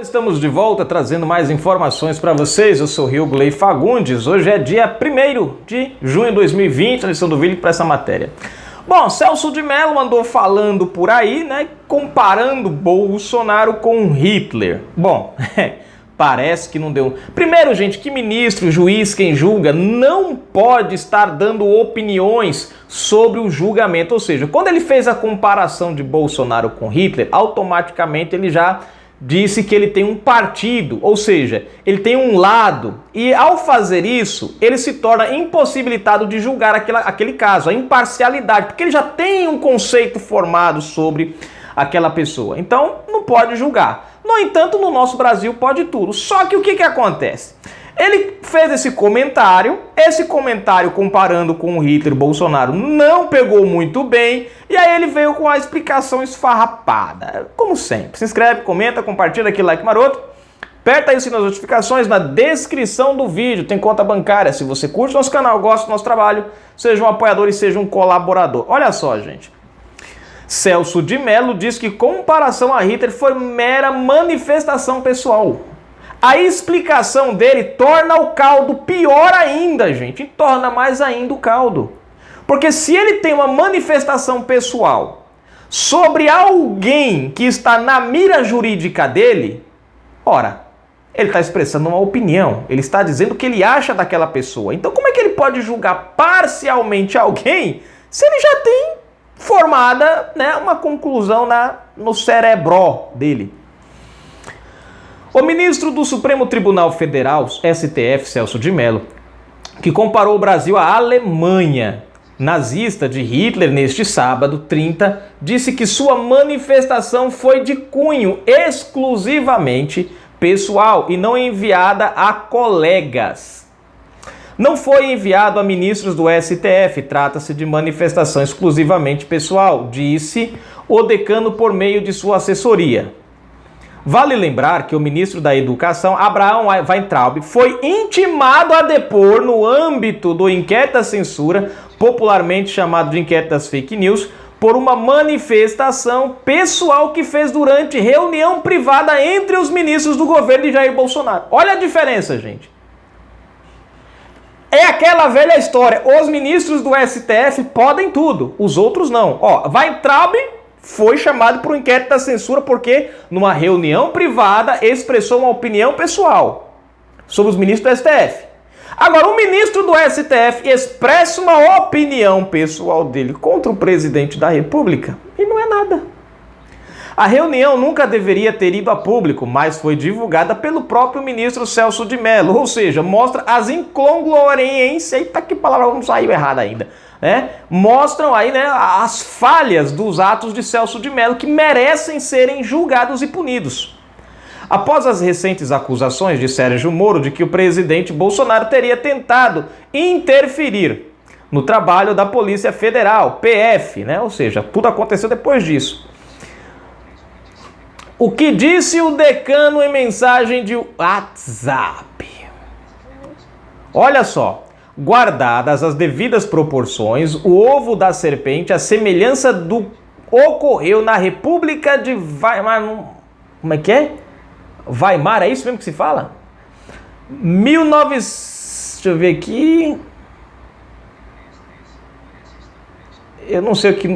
Estamos de volta trazendo mais informações para vocês. Eu sou Riogley Fagundes. Hoje é dia 1º de junho de 2020, a lição do vídeo para essa matéria. Bom, Celso de Mello andou falando por aí, né, comparando Bolsonaro com Hitler. Bom, parece que não deu. Primeiro, gente, que ministro, juiz, quem julga, não pode estar dando opiniões sobre o julgamento. Ou seja, quando ele fez a comparação de Bolsonaro com Hitler, automaticamente ele já disse que ele tem um partido, ou seja, ele tem um lado, e ao fazer isso, ele se torna impossibilitado de julgar aquele caso, a imparcialidade, porque ele já tem um conceito formado sobre aquela pessoa, então não pode julgar. No entanto, no nosso Brasil pode tudo. Só que o que acontece? Ele fez esse comentário comparando com o Hitler e Bolsonaro não pegou muito bem, e aí ele veio com a explicação esfarrapada. Como sempre, se inscreve, comenta, compartilha aquele like maroto, aperta aí o sininho das notificações, na descrição do vídeo tem conta bancária. Se você curte nosso canal, gosta do nosso trabalho, seja um apoiador e seja um colaborador. Olha só, gente. Celso de Mello diz que comparação a Hitler foi mera manifestação pessoal. A explicação dele torna o caldo pior ainda, gente. E torna mais ainda o caldo. Porque se ele tem uma manifestação pessoal sobre alguém que está na mira jurídica dele, ora, ele está expressando uma opinião. Ele está dizendo o que ele acha daquela pessoa. Então como é que ele pode julgar parcialmente alguém se ele já tem formada, né, uma conclusão no cerebro dele? O ministro do Supremo Tribunal Federal, STF, Celso de Mello, que comparou o Brasil à Alemanha nazista de Hitler neste sábado, 30, disse que sua manifestação foi de cunho exclusivamente pessoal e não enviada a colegas. Não foi enviado a ministros do STF, trata-se de manifestação exclusivamente pessoal, disse o decano por meio de sua assessoria. Vale lembrar que o ministro da Educação, Abraham Weintraub, foi intimado a depor no âmbito do inquérito da censura, popularmente chamado de inquérito das fake news, por uma manifestação pessoal que fez durante reunião privada entre os ministros do governo de Jair Bolsonaro. Olha a diferença, gente. É aquela velha história, os ministros do STF podem tudo, os outros não. Ó, Weintraub foi chamado para o inquérito da censura porque, numa reunião privada, expressou uma opinião pessoal sobre os ministros do STF. Agora, o ministro do STF expressa uma opinião pessoal dele contra o presidente da República e não é nada. A reunião nunca deveria ter ido a público, mas foi divulgada pelo próprio ministro Celso de Mello, ou seja, mostra as incongruências, eita que palavra não saiu errada ainda, né? Mostram aí, né, as falhas dos atos de Celso de Mello que merecem serem julgados e punidos. Após as recentes acusações de Sérgio Moro de que o presidente Bolsonaro teria tentado interferir no trabalho da Polícia Federal, PF, né? Ou seja, tudo aconteceu depois disso. O que disse o decano em mensagem de WhatsApp? Olha só. Guardadas as devidas proporções, o ovo da serpente, a semelhança do ocorreu na República de Weimar. Como é que é? Weimar, é isso mesmo que se fala? 1900. Deixa eu ver aqui. Eu não sei o que.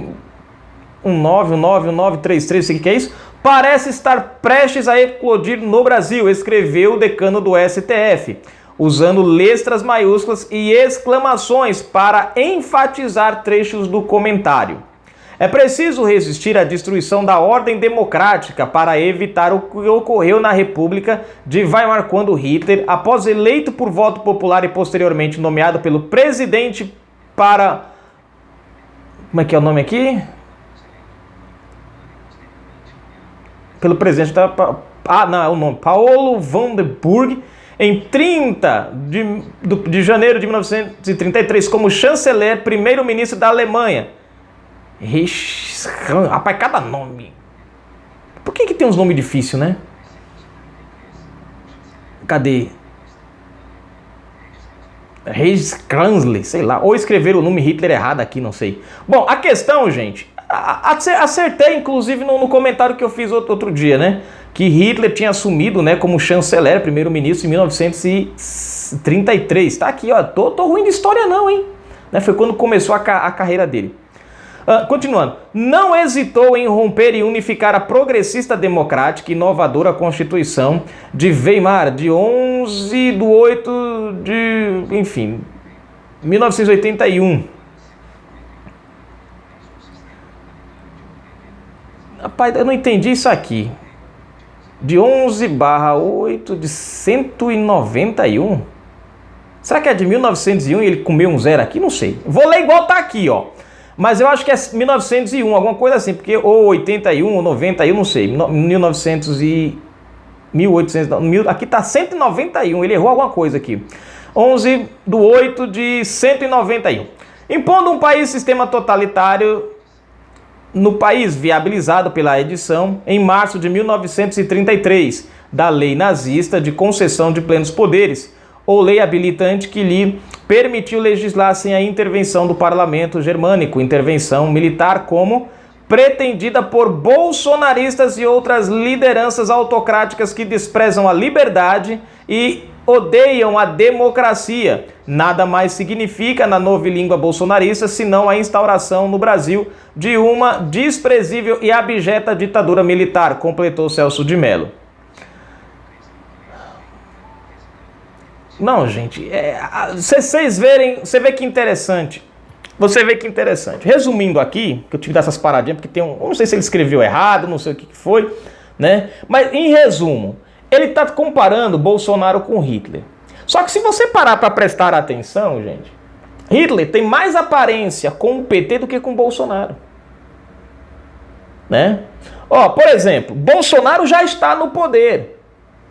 1933, sei o que é isso? Parece estar prestes a eclodir no Brasil, escreveu o decano do STF, usando letras maiúsculas e exclamações para enfatizar trechos do comentário. É preciso resistir à destruição da ordem democrática para evitar o que ocorreu na República de Weimar quando Hitler, após eleito por voto popular e posteriormente nomeado pelo presidente para... Como é que é o nome aqui? Pelo presidente da... não, é o nome. Paulo Vandenberg, em 30 de janeiro de 1933, como chanceler, primeiro-ministro da Alemanha. Rapaz, cada nome. Por que tem uns nomes difíceis, né? Cadê? Reis Kranzli, sei lá. Ou escreveram o nome Hitler errado aqui, não sei. Bom, a questão, gente, Acertei, inclusive, no comentário que eu fiz outro dia, né? Que Hitler tinha assumido, né, como chanceler, primeiro-ministro, em 1933. Tá aqui, ó. Tô ruim de história não, hein? Né, foi quando começou a carreira dele. Continuando. Não hesitou em romper e unificar a progressista democrática e inovadora Constituição de Weimar, de 11/8 de... enfim, 1981. Rapaz, eu não entendi isso aqui. De 11/8 de 191? Será que é de 1901 e ele comeu um zero aqui? Não sei. Vou ler igual tá aqui, ó. Mas eu acho que é 1901, alguma coisa assim, porque ou 81 ou 91, não sei. 1900 e 1800, aqui tá 191, ele errou alguma coisa aqui. 11/8 de 191. Impondo um país sistema totalitário no país, viabilizado pela edição, em março de 1933, da lei nazista de concessão de plenos poderes, ou lei habilitante que lhe permitiu legislar sem a intervenção do parlamento germânico, intervenção militar como pretendida por bolsonaristas e outras lideranças autocráticas que desprezam a liberdade e odeiam a democracia. Nada mais significa, na novilíngua bolsonarista, senão a instauração no Brasil de uma desprezível e abjeta ditadura militar, completou Celso de Mello. Não, gente, vocês verem, você vê que interessante. Você vê que interessante. Resumindo aqui, que eu tive dessas paradinhas, porque tem um... Eu não sei se ele escreveu errado, não sei o que foi, né? Mas, em resumo, ele está comparando Bolsonaro com Hitler. Só que se você parar para prestar atenção, gente, Hitler tem mais aparência com o PT do que com o Bolsonaro. Né? Ó, por exemplo, Bolsonaro já está no poder.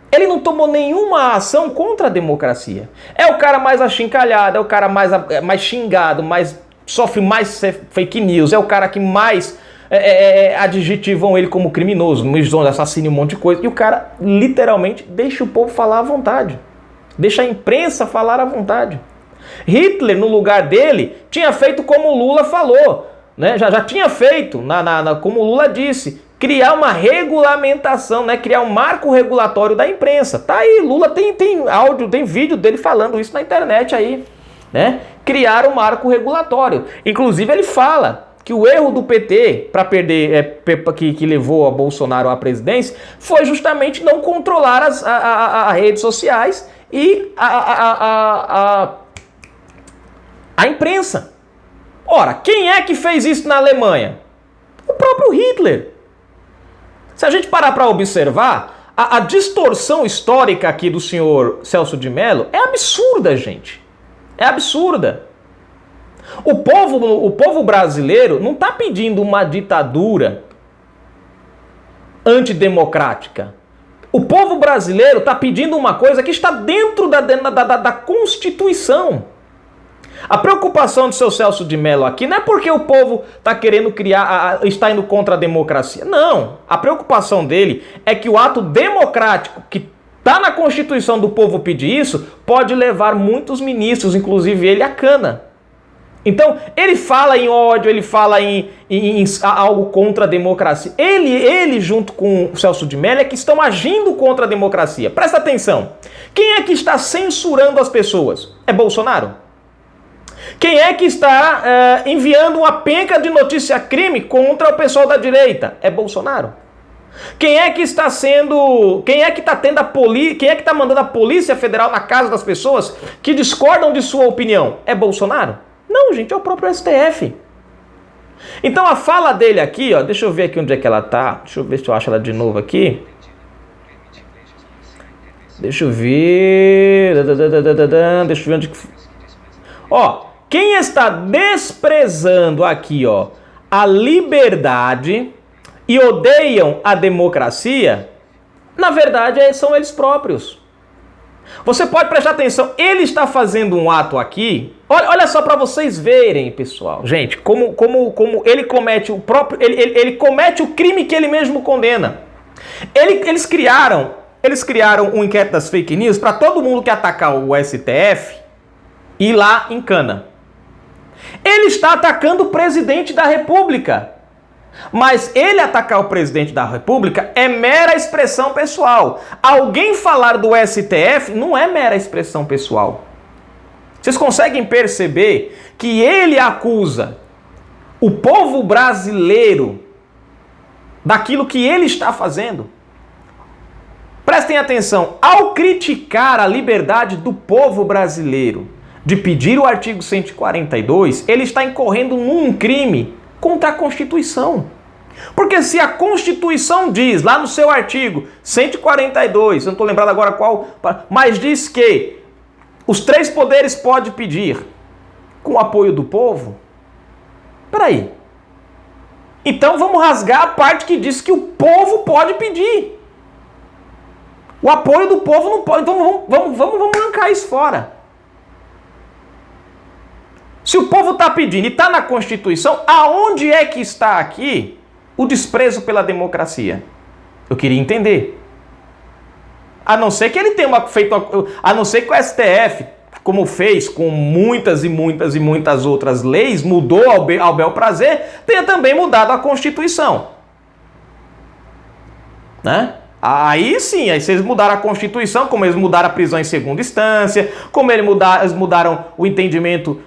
Ele não tomou nenhuma ação contra a democracia. É o cara mais achincalhado, é o cara mais xingado, sofre mais fake news, é o cara que mais adjetivam ele como criminoso, assassino, um monte de coisa. E o cara literalmente deixa o povo falar à vontade. Deixa a imprensa falar à vontade. Hitler, no lugar dele, tinha feito como o Lula falou, né? Já tinha feito, como o Lula disse, criar uma regulamentação, né? Criar um marco regulatório da imprensa. Tá aí, Lula tem áudio, tem vídeo dele falando isso na internet aí, né? Criar um marco regulatório. Inclusive ele fala que o erro do PT para perder, que levou a Bolsonaro à presidência, foi justamente não controlar as redes sociais e a imprensa. Ora, quem é que fez isso na Alemanha? O próprio Hitler. Se a gente parar para observar, a distorção histórica aqui do senhor Celso de Mello é absurda, gente. É absurda. O povo brasileiro não está pedindo uma ditadura antidemocrática. O povo brasileiro está pedindo uma coisa que está dentro da Constituição. A preocupação do seu Celso de Mello aqui não é porque o povo está querendo está indo contra a democracia. Não. A preocupação dele é que o ato democrático que está na Constituição do povo pedir isso pode levar muitos ministros, inclusive ele, à cana. Então, ele fala em ódio, ele fala em algo contra a democracia. Ele, junto com o Celso de Mello, é que estão agindo contra a democracia. Presta atenção. Quem é que está censurando as pessoas? É Bolsonaro? Quem é que está enviando uma penca de notícia-crime contra o pessoal da direita? É Bolsonaro. Quem é que está mandando a Polícia Federal na casa das pessoas que discordam de sua opinião? É Bolsonaro? Não, gente, é o próprio STF. Então a fala dele aqui, ó, deixa eu ver aqui onde é que ela tá. Deixa eu ver se eu acho ela de novo aqui. Deixa eu ver. Deixa eu ver onde... Ó, quem está desprezando aqui, ó, a liberdade e odeiam a democracia, na verdade são eles próprios. Você pode prestar atenção, ele está fazendo um ato aqui, olha só para vocês verem, pessoal. Gente, como ele comete o próprio, ele comete o crime que ele mesmo condena. Eles criaram um inquérito das fake news para todo mundo que atacar o STF ir lá em cana. Ele está atacando o presidente da República. Mas ele atacar o presidente da República é mera expressão pessoal. Alguém falar do STF não é mera expressão pessoal. Vocês conseguem perceber que ele acusa o povo brasileiro daquilo que ele está fazendo? Prestem atenção, ao criticar a liberdade do povo brasileiro de pedir o artigo 142, ele está incorrendo num crime contra a Constituição. Porque se a Constituição diz, lá no seu artigo 142, eu não estou lembrado agora qual, mas diz que os 3 poderes podem pedir com o apoio do povo. Peraí. Então vamos rasgar a parte que diz que o povo pode pedir. O apoio do povo não pode. Então vamos arrancar isso fora. Se o povo está pedindo e está na Constituição, aonde é que está aqui o desprezo pela democracia? Eu queria entender. A não ser que ele tenha a não ser que o STF, como fez com muitas e muitas outras leis, mudou ao bel prazer, tenha também mudado a Constituição. Né? Aí sim, aí vocês mudaram a Constituição, como eles mudaram a prisão em segunda instância, como eles mudaram o entendimento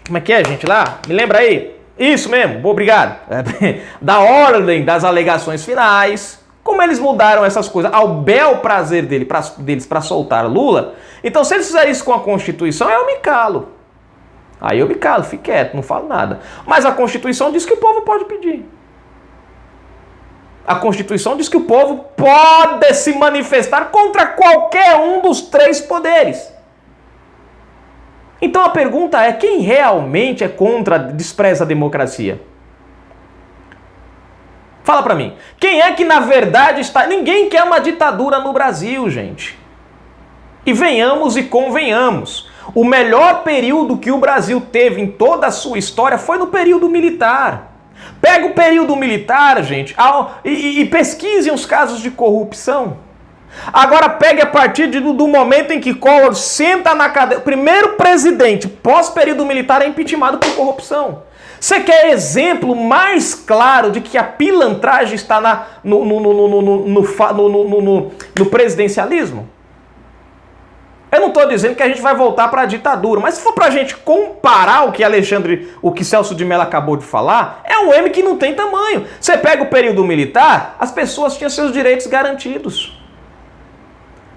como é que é, gente, lá? Me lembra aí? Isso mesmo, obrigado. Da ordem das alegações finais, como eles mudaram essas coisas ao bel prazer deles para soltar Lula. Então, se eles fizerem isso com a Constituição, eu me calo. Aí eu me calo, fico quieto, não falo nada. Mas a Constituição diz que o povo pode pedir. A Constituição diz que o povo pode se manifestar contra qualquer um dos 3 poderes. Então a pergunta é, quem realmente despreza a democracia? Fala pra mim. Quem é que na verdade está... Ninguém quer uma ditadura no Brasil, gente. E venhamos e convenhamos. O melhor período que o Brasil teve em toda a sua história foi no período militar. Pega o período militar, gente, e pesquisem os casos de corrupção. Agora pegue a partir do momento em que Collor senta na cadeira. O primeiro presidente pós-período militar é impeachmentado por corrupção. Você quer exemplo mais claro de que a pilantragem está no presidencialismo? Eu não estou dizendo que a gente vai voltar para a ditadura, mas se for para a gente comparar o que Celso de Mello acabou de falar, é um M que não tem tamanho. Você pega o período militar, as pessoas tinham seus direitos garantidos.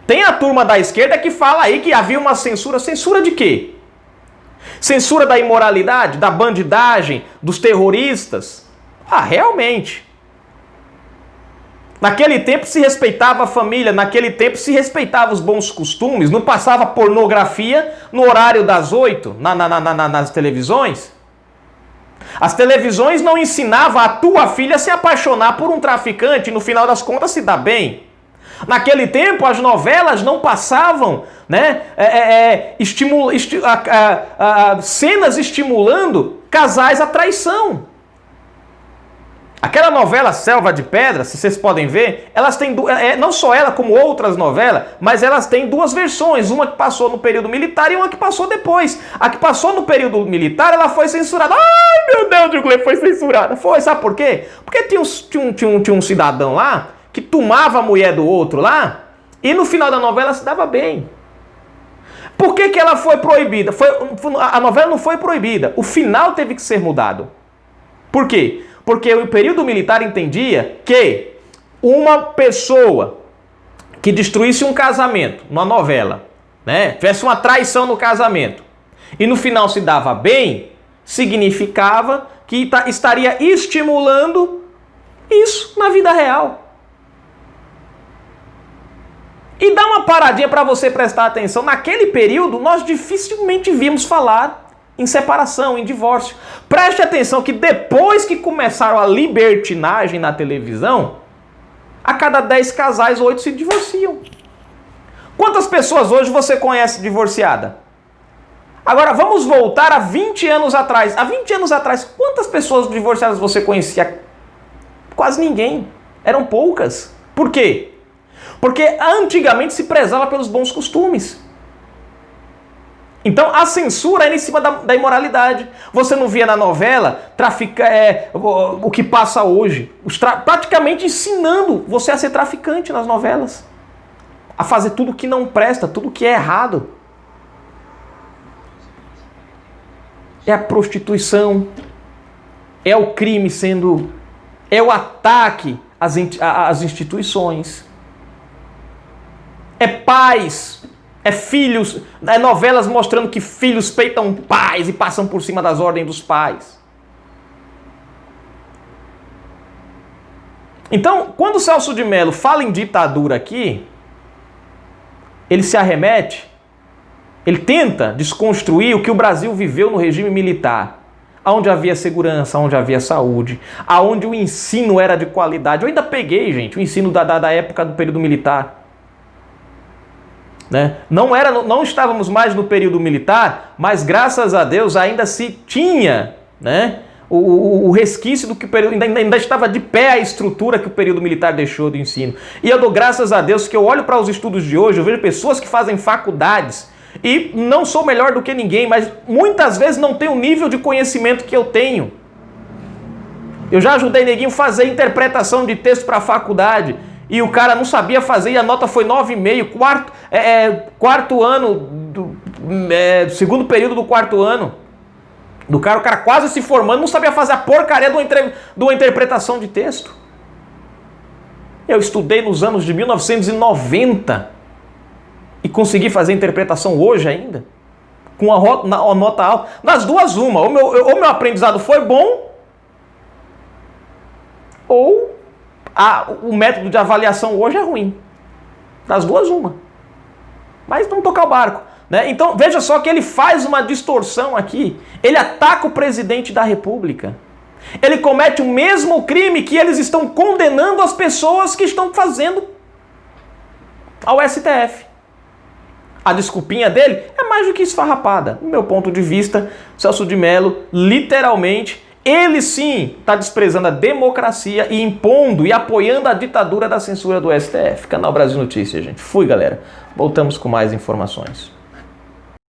Tem a turma da esquerda que fala aí que havia uma censura. Censura de quê? Censura da imoralidade, da bandidagem, dos terroristas? Ah, realmente. Naquele tempo se respeitava a família, naquele tempo se respeitava os bons costumes, não passava pornografia no horário das 8 nas televisões. As televisões não ensinavam a tua filha a se apaixonar por um traficante e no final das contas se dar bem. Naquele tempo as novelas não passavam, né, cenas estimulando casais à traição. Aquela novela Selva de Pedra, se vocês podem ver, elas têm não só ela como outras novelas, mas elas têm 2 versões, uma que passou no período militar e uma que passou depois. A que passou no período militar, ela foi censurada. Ai, meu Deus, Diego, foi censurada. Foi, sabe por quê? Porque tinha um cidadão lá que tomava a mulher do outro lá e no final da novela se dava bem. Por que ela foi proibida? A novela não foi proibida, o final teve que ser mudado. Por quê? Porque o período militar entendia que uma pessoa que destruísse um casamento, numa novela, né, tivesse uma traição no casamento, e no final se dava bem, significava que estaria estimulando isso na vida real. E dá uma paradinha para você prestar atenção. Naquele período, nós dificilmente víamos falar em separação, em divórcio. Preste atenção que depois que começaram a libertinagem na televisão, a cada 10 casais, 8 se divorciam. Quantas pessoas hoje você conhece divorciada? Agora vamos voltar a 20 anos atrás. Há 20 anos atrás, quantas pessoas divorciadas você conhecia? Quase ninguém. Eram poucas. Por quê? Porque antigamente se prezava pelos bons costumes. Então a censura era em cima da imoralidade. Você não via na novela o que passa hoje, praticamente ensinando você a ser traficante nas novelas, a fazer tudo que não presta, tudo que é errado. É a prostituição, é o crime é o ataque às instituições, é pais, é filhos, é novelas mostrando que filhos peitam pais e passam por cima das ordens dos pais. Então, quando o Celso de Mello fala em ditadura aqui, ele se arremete, ele tenta desconstruir o que o Brasil viveu no regime militar, onde havia segurança, onde havia saúde, onde o ensino era de qualidade. Eu ainda peguei, gente, o ensino da época do período militar. Né? Não estávamos mais no período militar, mas graças a Deus ainda se tinha, né, o resquício do que o período, ainda estava de pé a estrutura que o período militar deixou do ensino. E eu dou graças a Deus que eu olho para os estudos de hoje, eu vejo pessoas que fazem faculdades e não sou melhor do que ninguém, mas muitas vezes não tenho o nível de conhecimento que eu tenho. Eu já ajudei neguinho a fazer interpretação de texto para a faculdade e o cara não sabia fazer e a nota foi 9,5, quarto ano, segundo período do quarto ano. O cara quase se formando, não sabia fazer a porcaria de uma interpretação de texto. Eu estudei nos anos de 1990 e consegui fazer interpretação hoje ainda, com a nota alta. Das duas, uma. Ou meu aprendizado foi bom, ou o método de avaliação hoje é ruim. Das duas, uma. Mas não tocar o barco. Né? Então, veja só que ele faz uma distorção aqui. Ele ataca o presidente da República. Ele comete o mesmo crime que eles estão condenando as pessoas que estão fazendo ao STF. A desculpinha dele é mais do que esfarrapada. Do meu ponto de vista, Celso de Mello, literalmente, ele sim está desprezando a democracia e impondo e apoiando a ditadura da censura do STF. Canal Brasil Notícias, gente. Fui, galera. Voltamos com mais informações.